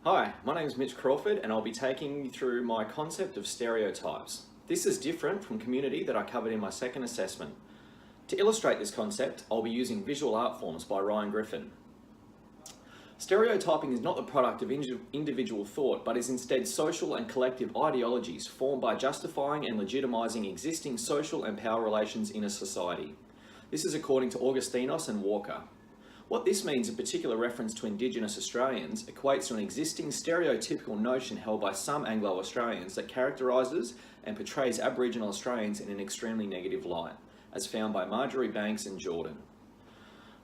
Hi, my name is Mitch Crawford and I'll be taking you through my concept of stereotypes. This is different from community that I covered in my second assessment. To illustrate this concept, I'll be using visual art forms by Ryan Griffin. Stereotyping is not the product of individual thought, but is instead social and collective ideologies formed by justifying and legitimising existing social and power relations in a society. This is according to Augustinos and Walker. What this means, in particular reference to Indigenous Australians, equates to an existing stereotypical notion held by some Anglo-Australians that characterises and portrays Aboriginal Australians in an extremely negative light, as found by Marjorie Banks and Jordan.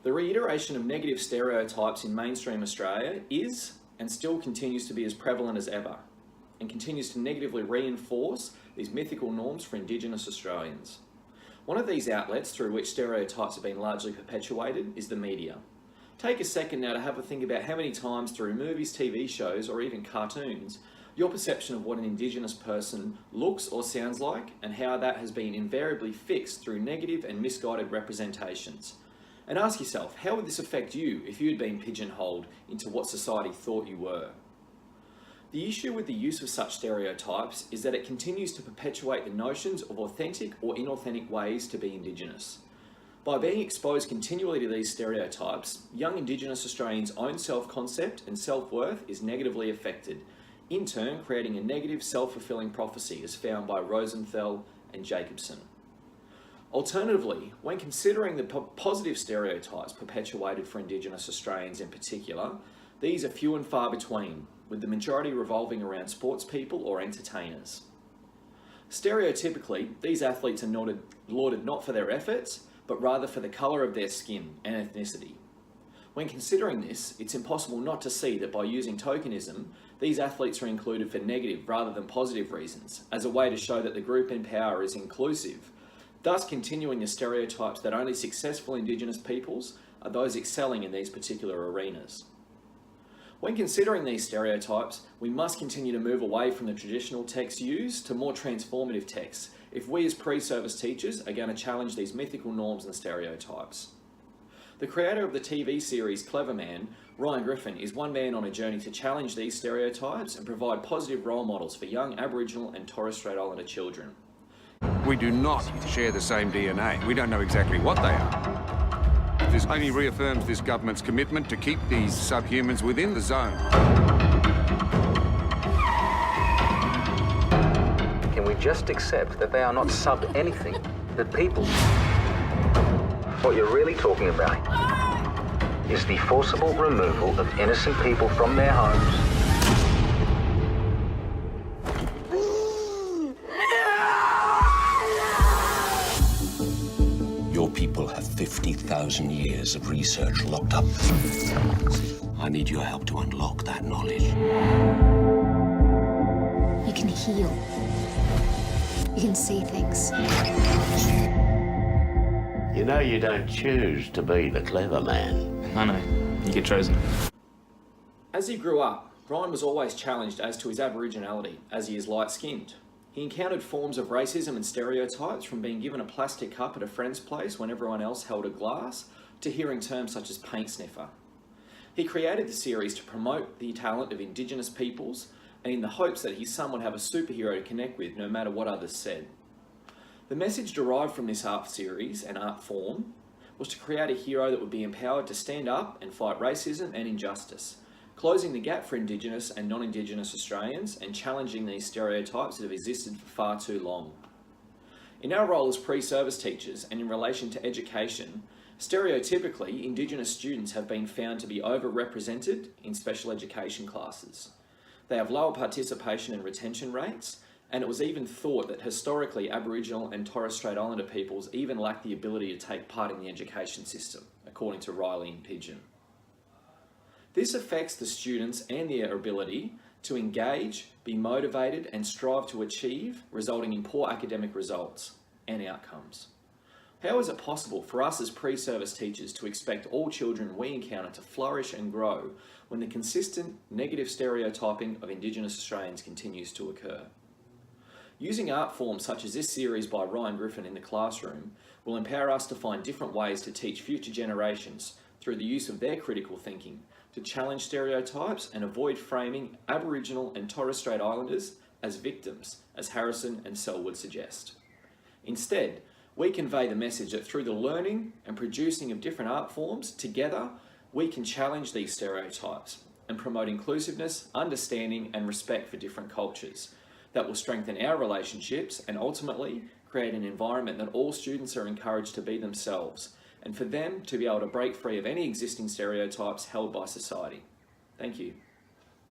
The reiteration of negative stereotypes in mainstream Australia is, and still continues to be as prevalent as ever, and continues to negatively reinforce these mythical norms for Indigenous Australians. One of these outlets through which stereotypes have been largely perpetuated is the media. Take a second now to have a think about how many times through movies, TV shows, or even cartoons, your perception of what an Indigenous person looks or sounds like, and how that has been invariably fixed through negative and misguided representations. And ask yourself, how would this affect you if you had been pigeonholed into what society thought you were? The issue with the use of such stereotypes is that it continues to perpetuate the notions of authentic or inauthentic ways to be Indigenous. By being exposed continually to these stereotypes, young Indigenous Australians' own self-concept and self-worth is negatively affected, in turn creating a negative self-fulfilling prophecy as found by Rosenthal and Jacobson. Alternatively, when considering the positive stereotypes perpetuated for Indigenous Australians in particular, these are few and far between, with the majority revolving around sports people or entertainers. Stereotypically, these athletes are lauded not for their efforts, but rather for the colour of their skin and ethnicity. When considering this, it's impossible not to see that by using tokenism, these athletes are included for negative rather than positive reasons, as a way to show that the group in power is inclusive, thus continuing the stereotypes that only successful Indigenous peoples are those excelling in these particular arenas. When considering these stereotypes, we must continue to move away from the traditional texts used to more transformative texts if we as pre-service teachers are going to challenge these mythical norms and stereotypes. The creator of the TV series Clever Man, Ryan Griffin, is one man on a journey to challenge these stereotypes and provide positive role models for young Aboriginal and Torres Strait Islander children. We do not share the same DNA. We don't know exactly what they are. This only reaffirms this government's commitment to keep these subhumans within the zone. Can we just accept that they are not sub-anything, but people? What you're really talking about is the forcible removal of innocent people from their homes. Your people have 50,000 years of research locked up. I need your help to unlock that knowledge. You can heal. You can see things. You know you don't choose to be the clever man. I know. You get chosen. As he grew up, Ryan was always challenged as to his Aboriginality, as he is light-skinned. He encountered forms of racism and stereotypes, from being given a plastic cup at a friend's place when everyone else held a glass, to hearing terms such as paint sniffer. He created the series to promote the talent of Indigenous peoples, and in the hopes that his son would have a superhero to connect with no matter what others said. The message derived from this art series and art form was to create a hero that would be empowered to stand up and fight racism and injustice, closing the gap for Indigenous and non-Indigenous Australians and challenging these stereotypes that have existed for far too long. In our role as pre-service teachers and in relation to education, stereotypically Indigenous students have been found to be overrepresented in special education classes. They have lower participation and retention rates, and it was even thought that historically Aboriginal and Torres Strait Islander peoples even lack the ability to take part in the education system, according to Riley and Pigeon. This affects the students and their ability to engage, be motivated and strive to achieve, resulting in poor academic results and outcomes. How is it possible for us as pre-service teachers to expect all children we encounter to flourish and grow when the consistent negative stereotyping of Indigenous Australians continues to occur? Using art forms such as this series by Ryan Griffin in the classroom will empower us to find different ways to teach future generations through the use of their critical thinking, to challenge stereotypes and avoid framing Aboriginal and Torres Strait Islanders as victims, as Harrison and Selwood suggest. Instead, we convey the message that through the learning and producing of different art forms, together, we can challenge these stereotypes and promote inclusiveness, understanding and respect for different cultures that will strengthen our relationships and ultimately create an environment that all students are encouraged to be themselves and for them to be able to break free of any existing stereotypes held by society. Thank you.